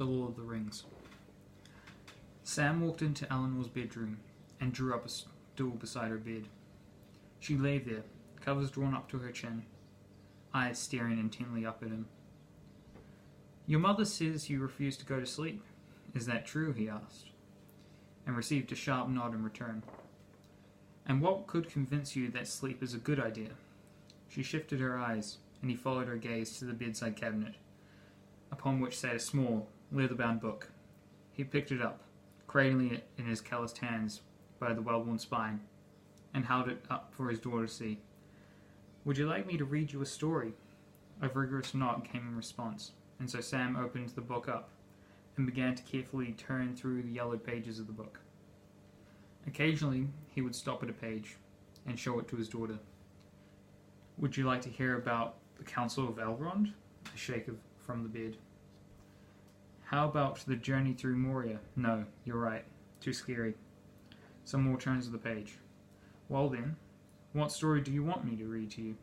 The Lord of the Rings. Sam walked into Eleanor's bedroom and drew up a stool beside her bed. She lay there, covers drawn up to her chin, eyes staring intently up at him. "Your mother says you refuse to go to sleep. Is that true?" he asked, and received a sharp nod in return. "And what could convince you that sleep is a good idea?" She shifted her eyes, and he followed her gaze to the bedside cabinet, upon which sat a small, leather-bound book. He picked it up, cradling it in his calloused hands by the well-worn spine, and held it up for his daughter to see. "Would you like me to read you a story?" A vigorous nod came in response, and so Sam opened the book up and began to carefully turn through the yellowed pages of the book. Occasionally, he would stop at a page and show it to his daughter. "Would you like to hear about the Council of Elrond?" A shake from the bed. "How about the journey through Moria?" "No, you're right. Too scary." Some more turns of the page. "Well then, what story do you want me to read to you?"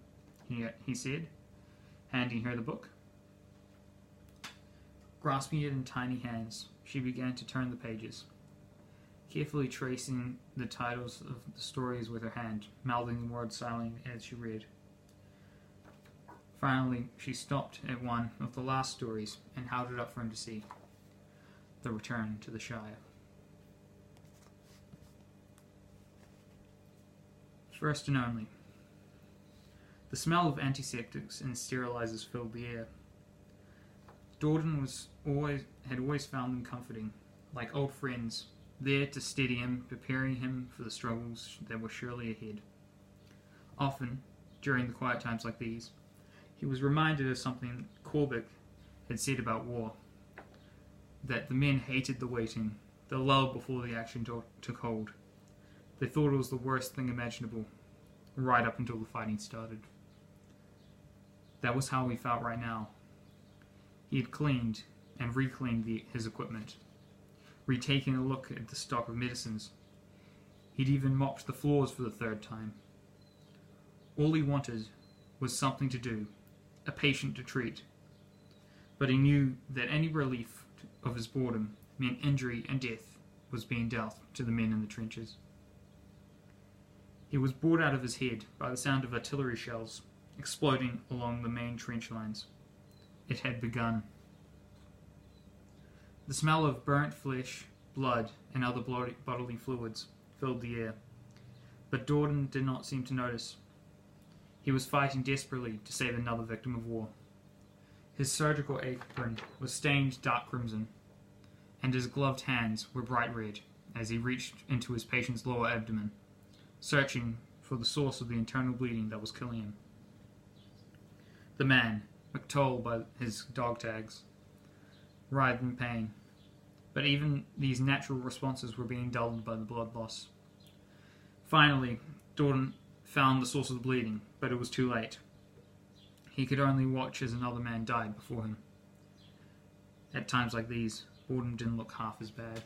he said, handing her the book. Grasping it in tiny hands, she began to turn the pages, carefully tracing the titles of the stories with her hand, mouthing the words silently as she read. Finally, she stopped at one of the last stories and held it up for him to see. The Return to the Shire. First and only. The smell of antiseptics and sterilizers filled the air. Dordan had always found them comforting, like old friends, there to steady him, preparing him for the struggles that were surely ahead. Often, during the quiet times like these, he was reminded of something Corbic had said about war, that the men hated the waiting, the lull before the action took hold. They thought it was the worst thing imaginable, right up until the fighting started. That was how he felt right now. He had cleaned and recleaned his equipment, retaken a look at the stock of medicines. He'd even mopped the floors for the third time. All he wanted was something to do, a patient to treat. But he knew that any relief of his boredom meant injury and death was being dealt to the men in the trenches. He was bored out of his head by the sound of artillery shells exploding along the main trench lines. It had begun. The smell of burnt flesh, blood, and other bodily fluids filled the air, but Dordan did not seem to notice. He was fighting desperately to save another victim of war. His surgical apron was stained dark crimson, and his gloved hands were bright red as he reached into his patient's lower abdomen, searching for the source of the internal bleeding that was killing him. The man, McToll by his dog tags, writhed in pain, but even these natural responses were being dulled by the blood loss. Finally, Dordan found the source of the bleeding, but it was too late. He could only watch as another man died before him. At times like these, boredom didn't look half as bad.